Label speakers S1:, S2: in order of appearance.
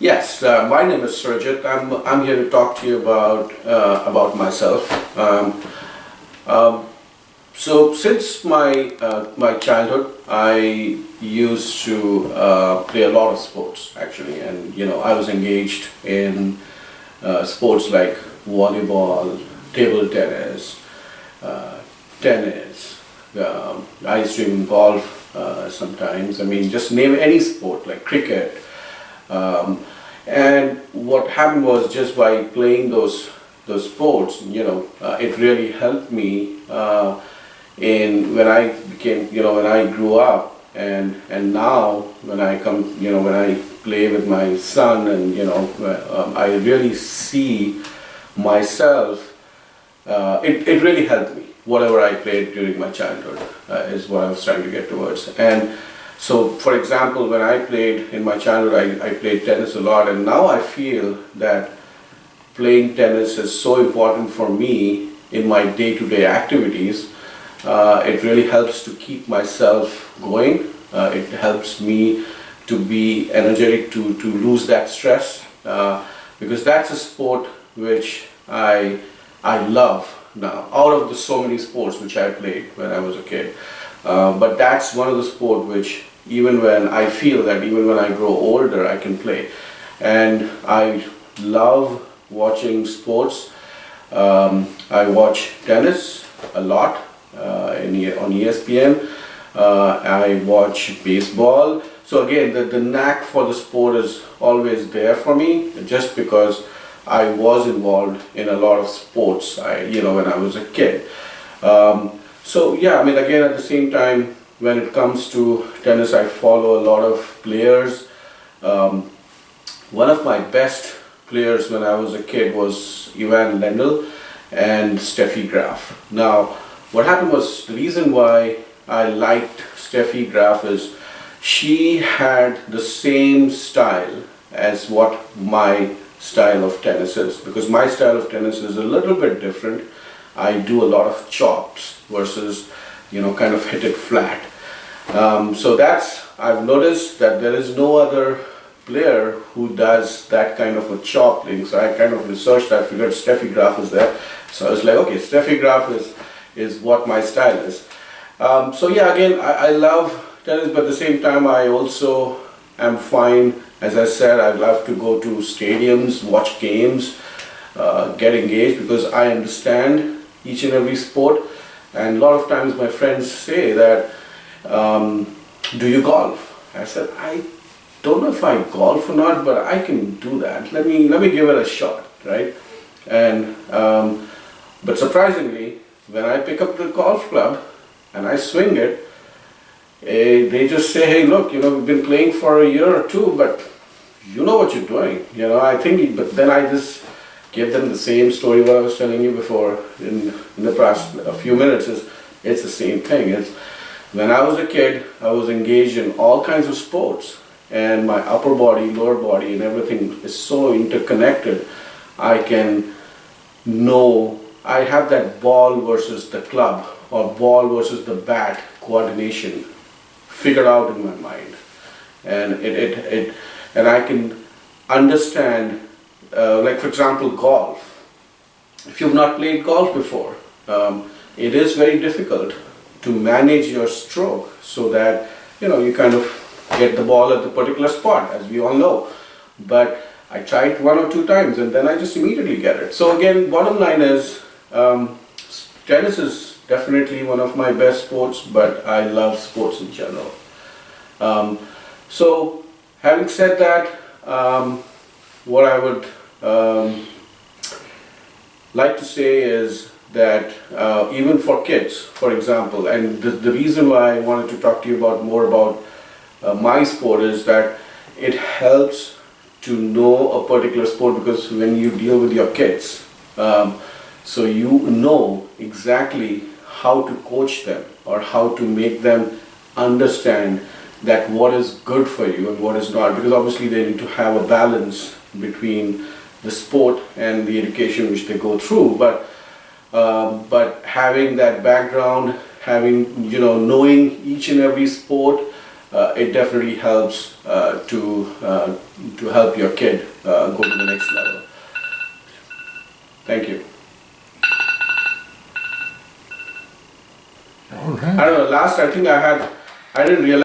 S1: Yes, my name is Surajit. I'm here to talk to you about myself. Um, so since my childhood, I used to play a lot of sports actually, and I was engaged in sports like volleyball, table tennis, uh, tennis. I used to even golf sometimes. I mean, just name any sport like cricket. Um, and what happened was just by playing those sports, it really helped me in when I became, when I grew up, and now when I come, when I play with my son, and I really see myself. It really helped me. Whatever I played during my childhood is what I was trying to get towards. And so, for example, when I played in my childhood, I played tennis a lot, and now I feel that playing tennis is so important for me in my day-to-day activities. It really helps to keep myself going. It helps me to be energetic, to lose that stress, because that's a sport which I love now. Out of the so many sports which I played when I was a kid, but that's one of the sport which even when I grow older, I can play. And I love watching sports. I watch tennis a lot on ESPN. I watch baseball. So again, the knack for the sport is always there for me, just because I was involved in a lot of sports, when I was a kid. So yeah, I mean, again, at the same time, when it comes to tennis, I follow a lot of players. One of my best players when I was a kid was Ivan Lendl and Steffi Graf. Now, what happened was, the reason why I liked Steffi Graf is she had the same style as what my style of tennis is, because my style of tennis is a little bit different. I do a lot of chops versus kind of hit it flat. So I've noticed that there is no other player who does that kind of a chop thing. So I kind of researched, I figured Steffi Graf is there. So I was like, okay, Steffi Graf is what my style is. So yeah, again, I love tennis, but at the same time, I also am fine. As I said, I love to go to stadiums, watch games, get engaged, because I understand each and every sport. And a lot of times my friends say that, do you golf? I said, I don't know if I golf or not, but I can do that. Let me give it a shot, right? And but surprisingly, when I pick up the golf club and I swing it, they just say, hey, look, we've been playing for a year or two, but you know what you're doing. I think, but then I just give them the same story what I was telling you before in the past a few minutes. It's the same thing. When I was a kid, I was engaged in all kinds of sports, and my upper body, lower body, and everything is so interconnected. I can know, I have that ball versus the club, or ball versus the bat coordination figured out in my mind, and and I can understand, like for example, golf. If you've not played golf before, it is very difficult to manage your stroke so that you kind of get the ball at the particular spot, as we all know. But I tried one or two times, and then I just immediately get it. So again, bottom line is, tennis is definitely one of my best sports, but I love sports in general. So having said that, what I would like to say is that even for kids, for example, and the reason why I wanted to talk to you more about my sport is that it helps to know a particular sport, because when you deal with your kids, so you know exactly how to coach them or how to make them understand that what is good for you and what is not, because obviously they need to have a balance between the sport and the education which they go through. But having that background, having knowing each and every sport, it definitely helps to help your kid go to the next level. Thank you.
S2: All right.
S1: I don't know. Last, I think I didn't realize.